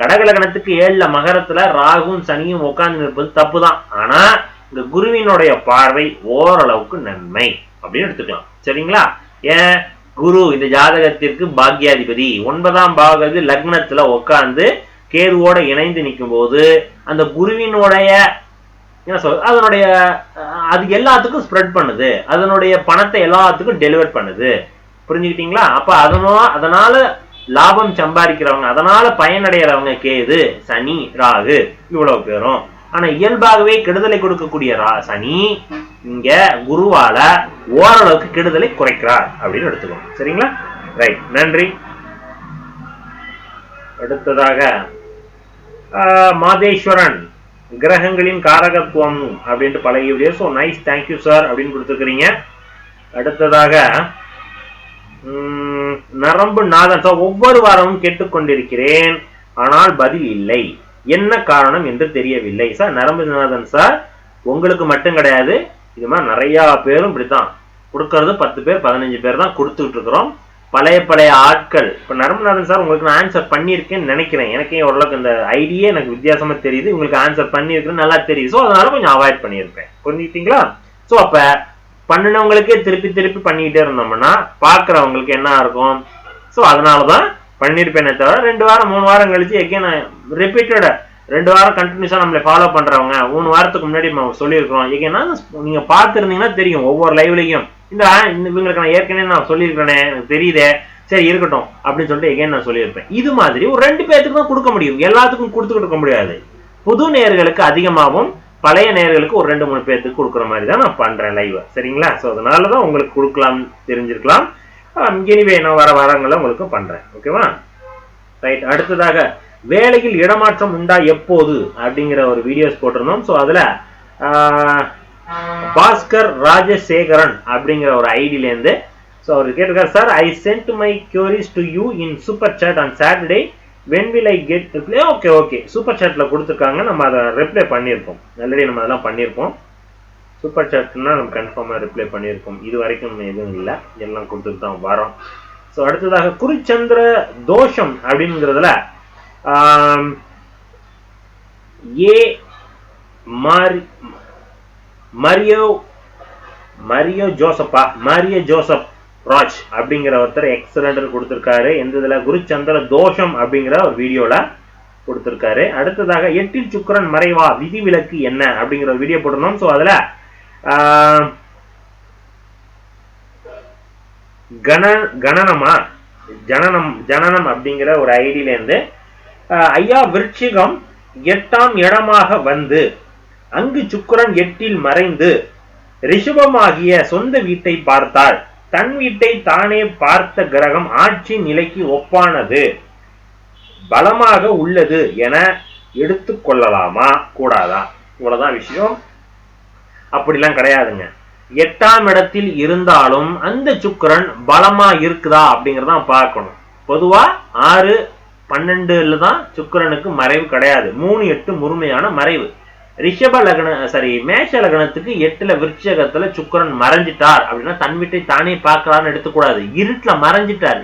கடக லக்னத்துக்கு 7ல மகரத்துல ராகுவும் சனியும் உட்கார்ந்து இருப்பது தப்பு தான். ஆனா இந்த குருவினுடைய பார்வை ஓரளவுக்கு நன்மை அப்படின்னு எடுத்துக்கலாம். சரிங்களா? ஏன்? குரு இந்த ஜாதகத்திற்கு பாக்யாதிபதி, 9ஆம் பாவகத்து லக்னத்துல உட்கார்ந்து கேதுவோட இணைந்து நிற்கும் போது அந்த குருவினுடைய என்ன சொல் அதனுடைய அது எல்லாத்துக்கும் ஸ்ப்ரெட் பண்ணுது, அதனுடைய பணத்தை எல்லாத்துக்கும் டெலிவர் பண்ணுது. புரிஞ்சுக்கிட்டீங்களா? அப்ப அதனால லாபம் சம்பாதிக்கிறவங்க, அதனால பயனடைகிறவங்க கேது, சனி, ராகு இவ்வளவு பேரும். ஆனா இயல்பாகவே கெடுதலை கொடுக்கக்கூடிய சனி இங்க குருவால ஓரளவுக்கு கெடுதலை குறைக்கிறார் அப்படின்னு எடுத்துக்கணும். சரிங்களா? ரைட், நன்றி. அடுத்ததாக மாதேஸ்வரன், கிரகங்களின் காரகத்துவம் அப்படின்ட்டு பழகி video. So nice, thank you sir அப்படின்னு கொடுத்துருக்கிறீங்க. அடுத்ததாக நரம்பு நாதன் சார், ஒவ்வொரு வாரமும் கேட்டுக்கொண்டிருக்கிறேன் ஆனால் பதில் இல்லை, என்ன காரணம் என்று தெரியவில்லை. சார் நரம்பு நாதன் சார், உங்களுக்கு மட்டும் கிடையாது, இது மாதிரி நிறைய பேரும் இப்படித்தான் கொடுக்கறது. 10 பேர் 15 பேர் தான் கொடுத்துட்டு இருக்கிறோம். பழைய ஆட்கள். இப்ப நரம்புநாதன் சார், உங்களுக்கு நான் ஆன்சர் பண்ணியிருக்கேன்னு நினைக்கிறேன். எனக்கே ஓரளவுக்கு இந்த ஐடியா எனக்கு வித்தியாசமா தெரியுது. உங்களுக்கு ஆன்சர் பண்ணியிருக்கேன்னு நல்லா தெரியுது. ஸோ அதனால கொஞ்சம் அவாய்ட் பண்ணியிருப்பேன். புரிஞ்சுக்கிட்டீங்களா? ஸோ அப்ப பண்ணினவங்களுக்கே திருப்பி பண்ணிக்கிட்டே இருந்தோம்னா பாக்குறவங்களுக்கு என்ன இருக்கும்? ஸோ அதனாலதான் பண்ணிருப்பேனே தவிர 2 வாரம் 3 வாரம் கழிச்சு எகேன் ரிப்பீட்டட் 2 வாரம் கண்டினியூஸா நம்மளை ஃபாலோ பண்றவங்க 3 வாரத்துக்கு முன்னாடி நம்ம சொல்லியிருக்கிறோம். எகேன்னா நீங்க பார்த்துருந்தீங்கன்னா தெரியும். ஒவ்வொரு லைவ்லையும் இந்த இவங்களுக்கு நான் ஏற்கனவே நான் சொல்லியிருக்கிறேனே, எனக்கு தெரியுதே, சரி இருக்கட்டும் அப்படின்னு சொல்லிட்டு எகேன் நான் சொல்லியிருப்பேன். இது மாதிரி ஒரு 2 பேருக்கு தான் கொடுக்க முடியும், எல்லாத்துக்கும் கொடுக்க முடியாது. புது நேயர்களுக்கு அதிகமாகவும் பழைய நேயர்களுக்கு ஒரு 2-3 பேருக்கு கொடுக்குற மாதிரி தான் நான் பண்றேன் லைவ். சரிங்களா? ஸோ அதனாலதான் உங்களுக்கு கொடுக்கலாம் தெரிஞ்சிருக்கலாம். எனிவே நான் வர வாரங்களை உங்களுக்கு பண்றேன். ஓகேவா? ரைட். அடுத்ததாக வேலையில் இடமாற்றம் உண்டா எப்போது அப்படிங்கிற ஒரு வீடியோஸ் போட்டிருந்தோம். ஸோ அதுல பாஸ்கர் ராஜசேகரன் அப்படிங்கிற ஒரு ஐடியில இருந்து ஸோ அவர் கேட்டிருக்காரு, sir I sent my queries to you in super chat on Saturday, when will I get reply? Okay super சாட்ல கொடுத்துருக்காங்க, நம்ம அதை ரிப்ளை பண்ணியிருக்கோம். ஆல்ரெடி நம்ம அதெல்லாம் பண்ணியிருக்கோம். சூப்பர் சாட்னா நம்ம கன்ஃபார்மாக ரிப்ளை பண்ணியிருக்கோம். இது வரைக்கும் எதுவும் இல்லை, எல்லாம் கொடுத்துட்டு தான் வரோம். ஸோ அடுத்ததாக குருச்சந்திர தோஷம் அப்படிங்கிறதுல ஏ மரியோ ஜோசப் ராஜ் அப்படிங்கிற ஒருத்தர் எக்ஸலண்ட் கொடுத்திருக்காரு. எந்த இதுல குருச்சந்திர தோஷம் அப்படிங்கிற ஒரு வீடியோல கொடுத்திருக்காரு. அடுத்ததாக 8 சுக்கிரன் மறைவா விதிவிலக்கு என்ன அப்படிங்கிற ஒரு வீடியோ போட்டிருந்தோம். ஸோ அதுல ஜனனம் அப்படிங்கிற ஒரு ஐடியில இருந்து ஐயா விருச்சிகம் 8ஆம் இடமாக வந்து அங்கு சுக்கிரன் 8இல் மறைந்து ரிஷபமாகிய சொந்த வீட்டை பார்த்தால் தன் வீட்டை தானே பார்த்த கிரகம் ஆட்சி நிலைக்கு ஒப்பானது பலமாக உள்ளது என எடுத்துக்கொள்ளலாமா கூடாதா? இவ்வளவுதான் விஷயம். அப்படிலாம் கிடையாதுங்க. 8ஆம் இடத்தில் இருந்தாலும் அந்த சுக்கிரன் பலமா இருக்குதா அப்படிங்கறத பார்க்கணும். பொதுவா 6, 12 தான் சுக்கிரனுக்கு மறைவு கிடையாது. 3, 8 முழுமையான மறைவு. ரிஷப லக்ன மேஷ லக்னத்துக்கு 8ல விருச்சகத்துல சுக்கிரன் மறைஞ்சிட்டார் அப்படின்னா தன் வீட்டை தானே பார்க்கலான்னு எடுத்துக்கூடாது. இருட்டுல மறைஞ்சிட்டார்,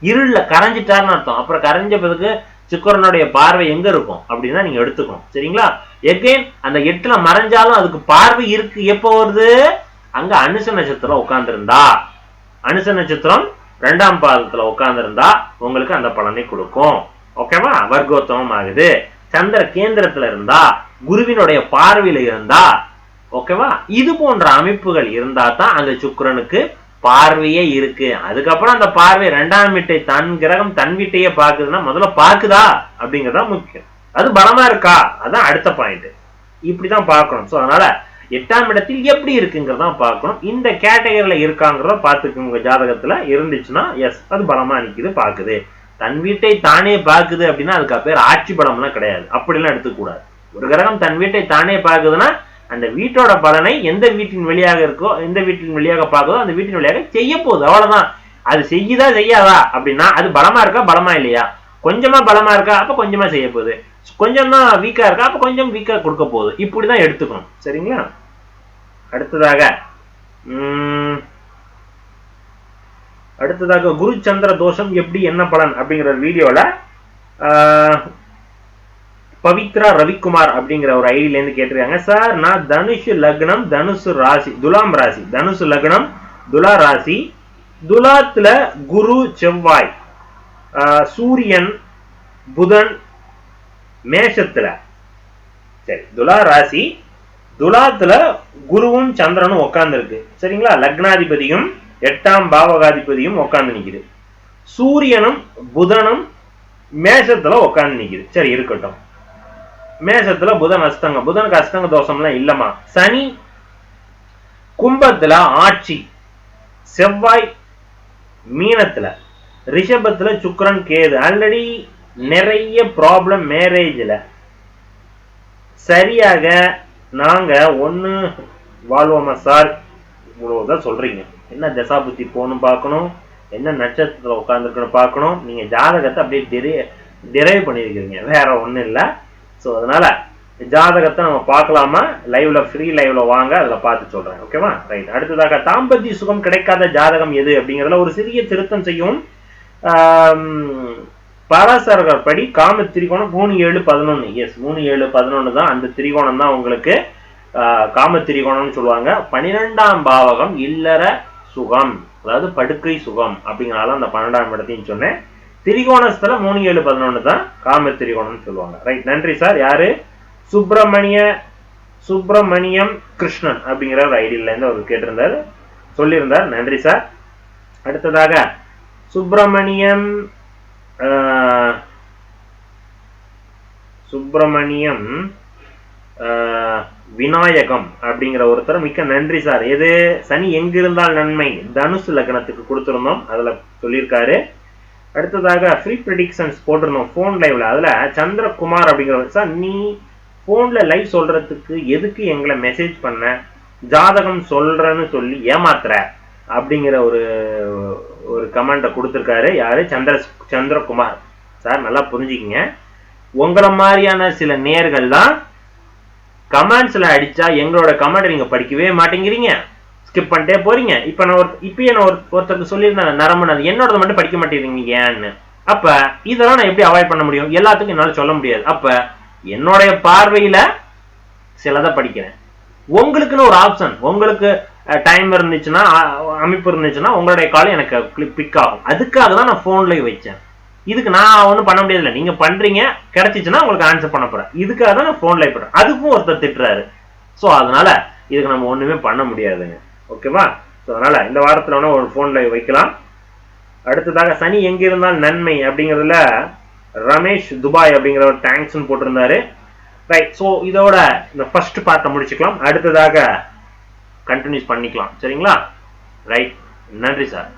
இருள்ல கரைஞ்சிட்டார்னு அர்த்தம். அப்புறம் கரைஞ்ச பிறகு சுக்கிரனுடைய பார்வை எங்க இருக்கும் அப்படின்னா நீங்க எடுத்துக்கணும். சரிங்களா? எகைன் அந்த 8ல மறைஞ்சாலும் அதுக்கு பார்வை இருக்கு. எப்போ வருது? அங்க அனுச நட்சத்திரம் உட்கார்ந்துருந்தா, அனுச நட்சத்திரம் 2ஆம் பாதத்துல உட்கார்ந்துருந்தா உங்களுக்கு அந்த பலனை கொடுக்கும். ஓகேவா? வர்க்கோத்தமம் ஆகுது. சந்திர கேந்திரத்துல இருந்தா, குருவினுடைய பார்வையில இருந்தா, ஓகேவா, இது போன்ற அமைப்புகள் இருந்தா தான் அந்த சுக்கிரனுக்கு பார்வையே இருக்கு. அதுக்கப்புறம் அந்த பார்வை 2ஆம் வீட்டை தன் கிரகம் தன் வீட்டையே பாக்குதுன்னா முதல்ல பாக்குதா அப்படிங்கறதா முக்கியம். அது பலமா இருக்கா அதான் அடுத்த பாயிண்ட். இப்படிதான் பார்க்கணும். சோ அதனால 8ஆம் இடத்தில் எப்படி இருக்குங்கிறதா பார்க்கணும். இந்த கேட்டகரியில இருக்காங்கிறத பார்த்துக்கோங்க. ஜாதகத்துல இருந்துச்சுன்னா எஸ் அது பலமா நிக்குது, பாக்குது. தன் வீட்டை தானே பாக்குது அப்படின்னா அதுக்கு பேர் ஆட்சி பலம்லாம் கிடையாது. அப்படிலாம் எடுத்துக்கூடாது. ஒரு கிரகம் தன் வீட்டை தானே பாக்குதுன்னா அந்த வீட்டோட பலனை எந்த வீட்டின் வழியாக இருக்கோ, எந்த வீட்டின் வழியாக பார்க்குதோ அந்த வீட்டின் வழியாக செய்ய போகுது. அவ்வளவுதான். அது செய்யுதா செய்யாதா அப்படின்னா அது பலமா இருக்கா பலமா இல்லையா, கொஞ்சமா பலமா இருக்கா அப்ப கொஞ்சமா செய்ய போகுது, கொஞ்சம் தான் வீக்கா இருக்கா அப்ப கொஞ்சம் வீக்கா கொடுக்க போகுது. இப்படிதான் எடுத்துக்கணும். சரிங்களா? அடுத்ததாக குரு சந்திர தோஷம் எப்படி என்ன பலன் அப்படிங்கிற வீடியோல பவித்ரா ரவிக்குமார் அப்படிங்கிற ஒரு ஐடியில இருந்து கேட்டிருக்காங்க. சார் நான் தனுஷு லக்னம் தனுசு ராசி துலாம் ராசி, தனுசு லக்னம் துலா ராசி, துலாத்துல குரு செவ்வாய் சூரியன் புதன் மேஷத்துல, சரி துலா ராசி துலாத்துல குருவும் சந்திரனும் உட்கார்ந்து இருக்கு. சரிங்களா? லக்னாதிபதியும் 8ஆம் பாவகாதிபதியும் உட்கார்ந்து நிக்குது. சூரியனும் புதனும் மேஷத்துல உட்கார்ந்து நிக்குது. சரி இருக்கட்டும். மேஷத்துல புதன் அஸ்தங்கம், புதனுக்கு அஸ்தங்க தோஷம்லாம் இல்லமா. சனி கும்பத்துல ஆட்சி, செவ்வாய் மீனத்துல, ரிஷபத்துல சுக்கிரன் கேது. ஆல்ரெடி நிறைய ப்ராப்ளம் மேரேஜ்ல. சரியாக நாங்க ஒண்ணு வாழ்வோமா சார்? இவ்வளவுதான் சொல்றீங்க. என்ன தசாபுத்தி போகணும் பார்க்கணும், என்ன நட்சத்திரத்துல உட்கார்ந்துருக்குன்னு பார்க்கணும். நீங்க ஜாதகத்தை அப்படியே டிரைவ் பண்ணிருக்கீங்க, வேற ஒண்ணும் இல்லை. ஸோ அதனால ஜாதகத்தை நம்ம பார்க்கலாமா? லைவ்ல ஃப்ரீ லைவ்ல வாங்க, அதுல பார்த்து சொல்றேன். ஓகேவா? ரைட். அடுத்ததாக தாம்பத்திய சுகம் கிடைக்காத ஜாதகம் எது அப்படிங்கிறதுல ஒரு சிறிய திருத்தம் செய்யும். பராசரர் படி காம திரிகோணம் 3, 7, 11. எஸ் 3, 7, 11 தான் அந்த திரிகோணம் தான் உங்களுக்கு காம திரிகோணம்னு சொல்லுவாங்க. 12ஆம் பாவகம் இல்லற சுகம், அதாவது படுக்கை சுகம் அப்படிங்கிறனால அந்த 12ஆம் இடத்தையும் சொன்னேன். திரிகோணஸ்தல 3, 7, 11 தான் காம திரிகோணம்னு சொல்லுவாங்க. ரைட். நன்றி சார். யாரு? சுப்பிரமணியம் கிருஷ்ணன் அப்படிங்கிற ஒரு ஐடியில இருந்து அவர் கேட்டிருந்தார், சொல்லியிருந்தார். நன்றி சார். அடுத்ததாக சுப்பிரமணியம் விநாயகம் அப்படிங்கிற ஒருத்தர், மிக்க நன்றி சார். எது சனி எங்கிருந்தால் நன்மை தனுசு லக்னத்துக்கு கொடுத்திருந்தோம், அதுல சொல்லியிருக்காரு. அடுத்ததாக ஃப்ரீ ப்ரெடிக்ஷன்ஸ் போட்டிருந்தோம் போன் லைவ்ல. அதுல சந்திரகுமார் அப்படிங்கிறவர், சார் நீ போன்ல லைவ் சொல்றதுக்கு எதுக்கு எங்களை மெசேஜ் பண்ண, ஜாதகம் சொல்றன்னு சொல்லி ஏமாத்துற, அப்படிங்கிற ஒரு ஒரு கமெண்ட்டை கொடுத்துருக்காரு. யாரு? சந்திரகுமார் சார். நல்லா புரிஞ்சுக்கிங்க, உங்களை மாதிரியான சில நேர்கள் தான் கமெண்ட்ஸ்ல அடிச்சா எங்களோட கமெண்ட் நீங்க படிக்கவே மாட்டேங்கிறீங்க, ஸ்கிப் பண்ணிட்டே போறீங்க. இப்ப நான் ஒருத்தருக்கு சொல்லியிருந்தேன் நரம்பு, என்னோட மட்டும் படிக்க மாட்டேங்கிறீங்க ஏன்னு. அப்ப இதெல்லாம் நான் எப்படி அவாய்ட் பண்ண முடியும்? எல்லாத்துக்கும் என்னால சொல்ல முடியாது. அப்ப என்னுடைய பார்வையில சிலதை படிக்கிறேன். உங்களுக்குன்னு ஒரு ஆப்ஷன், உங்களுக்கு டைம் இருந்துச்சுன்னா, அமைப்பு இருந்துச்சுன்னா உங்களுடைய கால் எனக்கு பிக் ஆகும். அதுக்காக தான் நான் போன்ல வச்சேன். இதுக்கு நான் ஒன்றும் பண்ண முடியாது. இல்லை, நீங்க பண்றீங்க, கிடைச்சிச்சுன்னா உங்களுக்கு ஆன்சர் பண்ண போறேன். இதுக்காக தான் நான் போன்ல போடுறேன். அதுக்கும் ஒருத்தர் திட்டுறாரு. ஸோ அதனால இதுக்கு நம்ம ஒண்ணுமே பண்ண முடியாதுங்க. ஓகேவா? ஸோ அதனால இந்த வாரத்தில் வேணா ஒரு போன்ல வைக்கலாம். அடுத்ததாக சனி எங்கிருந்தால் நன்மை அப்படிங்கிறதுல ரமேஷ் துபாய் அப்படிங்கிற ஒரு தேங்க்ஸ்ன்னு போட்டிருந்தாரு. ரைட். ஸோ இதோட இந்த ஃபர்ஸ்ட் பார்ட்டை முடிச்சுக்கலாம். அடுத்ததாக கண்டினியூஸ் பண்ணிக்கலாம். சரிங்களா? ரைட். நன்றி சார்.